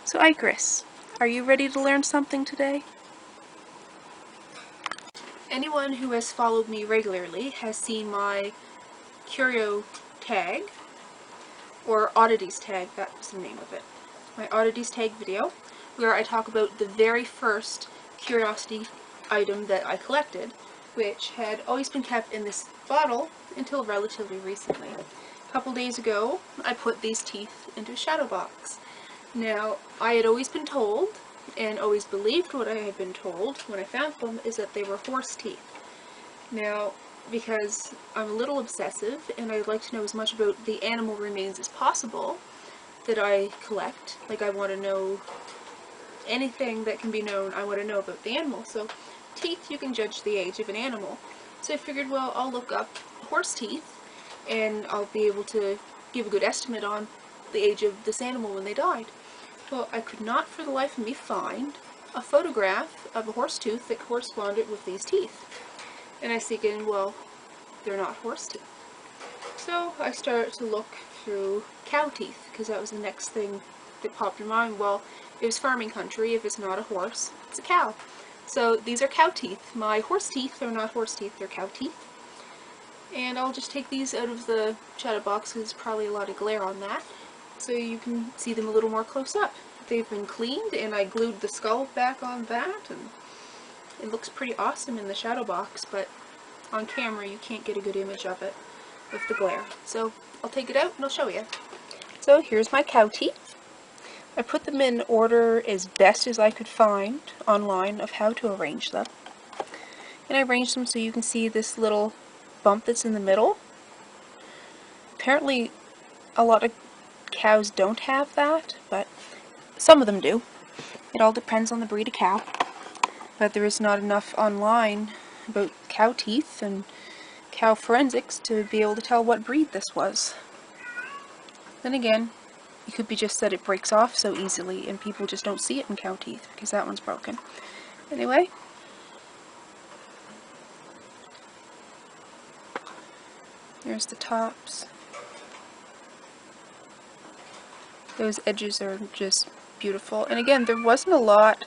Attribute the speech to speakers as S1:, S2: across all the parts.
S1: So Icarus, are you ready to learn something today? Anyone who has followed me regularly has seen my Curio tag, or Oddities tag, that was the name of it. My Oddities tag video, where I talk about the very first curiosity item that I collected, which had always been kept in this bottle until relatively recently. A couple days ago, I put these teeth into a shadow box. Now, I had always been told, and always believed what I had been told when I found them, is that they were horse teeth. Now, because I'm a little obsessive, and I'd like to know as much about the animal remains as possible that I collect, like I want to know anything that can be known, I want to know about the animal. So, teeth, you can judge the age of an animal. So I figured, well, I'll look up horse teeth, and I'll be able to give a good estimate on the age of this animal when they died. Well, I could not for the life of me find a photograph of a horse tooth that corresponded with these teeth. And I was thinking, well, they're not horse teeth. So I started to look through cow teeth, because that was the next thing that popped in mind. Well, it was farming country. If it's not a horse, it's a cow. So these are cow teeth. My horse teeth are not horse teeth, they're cow teeth. And I'll just take these out of the shadow box because there's probably a lot of glare on that, so you can see them a little more close up. They've been cleaned, and I glued the skull back on that, and it looks pretty awesome in the shadow box, but on camera you can't get a good image of it with the glare. So I'll take it out and I'll show you. So here's my cow teeth. I put them in order as best as I could find online of how to arrange them. And I arranged them so you can see this little bump that's in the middle. Apparently a lot of cows don't have that, but some of them do. It all depends on the breed of cow. But there is not enough online about cow teeth and cow forensics to be able to tell what breed this was. Then again, it could be just that it breaks off so easily and people just don't see it in cow teeth because that one's broken. Anyway, there's the tops. Those edges are just beautiful. And again, there wasn't a lot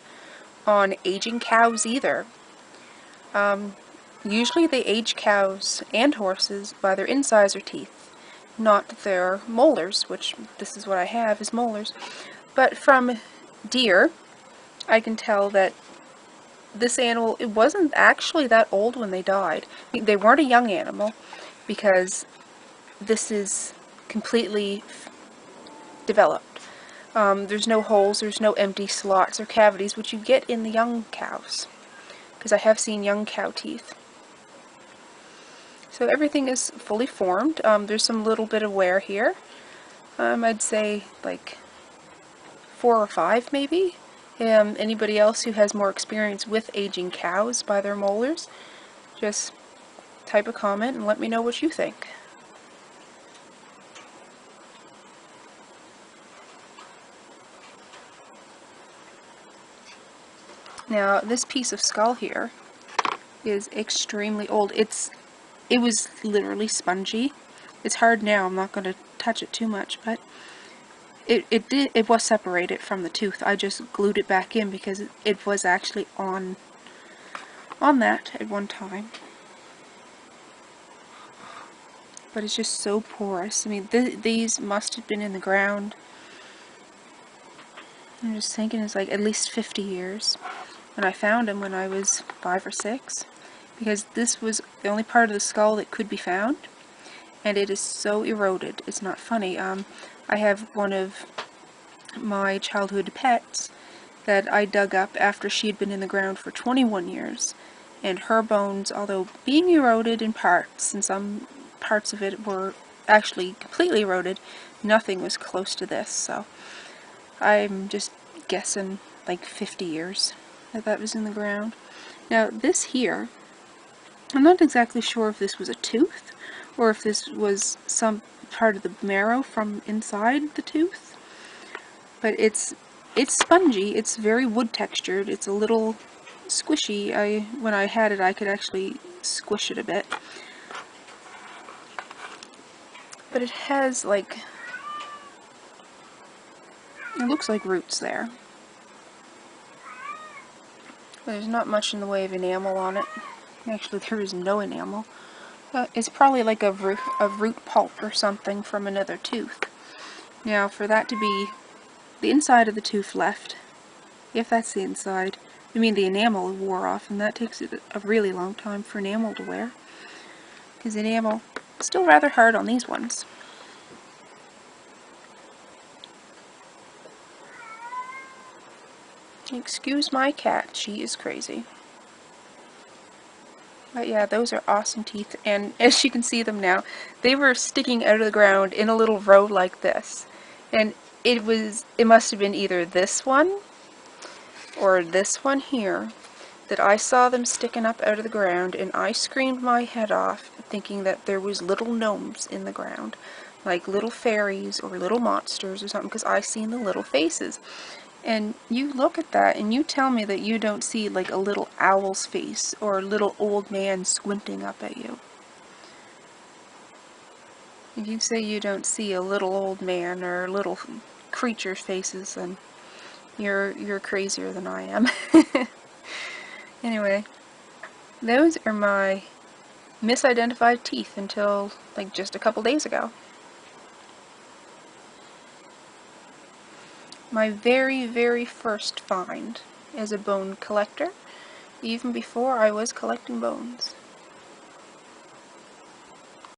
S1: on aging cows either. Usually they age cows and horses by their incisor teeth, not their molars, which this is what I have, is molars. But from deer, I can tell that this animal, it wasn't actually that old when they died. They weren't a young animal, because this is completely developed. There's no holes, there's no empty slots or cavities, which you get in the young cows, because I have seen young cow teeth. So everything is fully formed. There's some little bit of wear here. I'd say like 4 or 5 maybe. Anybody else who has more experience with aging cows by their molars, just type a comment and let me know what you think. Now this piece of skull here is extremely old. It was literally spongy. It's hard now, I'm not going to touch it too much, but it was separated from the tooth. I just glued it back in because it was actually on that at one time. But it's just so porous. I mean, these must have been in the ground. I'm just thinking it's like at least 50 years. When I found them when I was 5 or 6. Because this was the only part of the skull that could be found. And it is so eroded. It's not funny. I have one of my childhood pets that I dug up after she had been in the ground for 21 years. And her bones, although being eroded in parts, and some parts of it were actually completely eroded, nothing was close to this. So I'm just guessing like 50 years that was in the ground. Now this here, I'm not exactly sure if this was a tooth or if this was some part of the marrow from inside the tooth, but it's spongy. It's very wood textured. It's a little squishy. When I had it, I could actually squish it a bit, but it has like It looks like roots there. There's not much in the way of enamel on it. Actually, there is no enamel. It's probably like a root pulp or something from another tooth. Now, for that to be the inside of the tooth left, if that's the inside, I mean the enamel wore off, and that takes a really long time for enamel to wear, because enamel is still rather hard on these ones. Excuse my cat, she is crazy. But yeah, those are awesome teeth, and as you can see them now, they were sticking out of the ground in a little row like this. And it must have been either this one or this one here that I saw them sticking up out of the ground, and I screamed my head off thinking that there was little gnomes in the ground, like little fairies or little monsters or something, because I seen the little faces. And you look at that and you tell me that you don't see like a little owl's face or a little old man squinting up at you. If you say you don't see a little old man or little creature faces, then you're crazier than I am. Anyway, those are my misidentified teeth until like just a couple days ago. My very, very first find as a bone collector, even before I was collecting bones.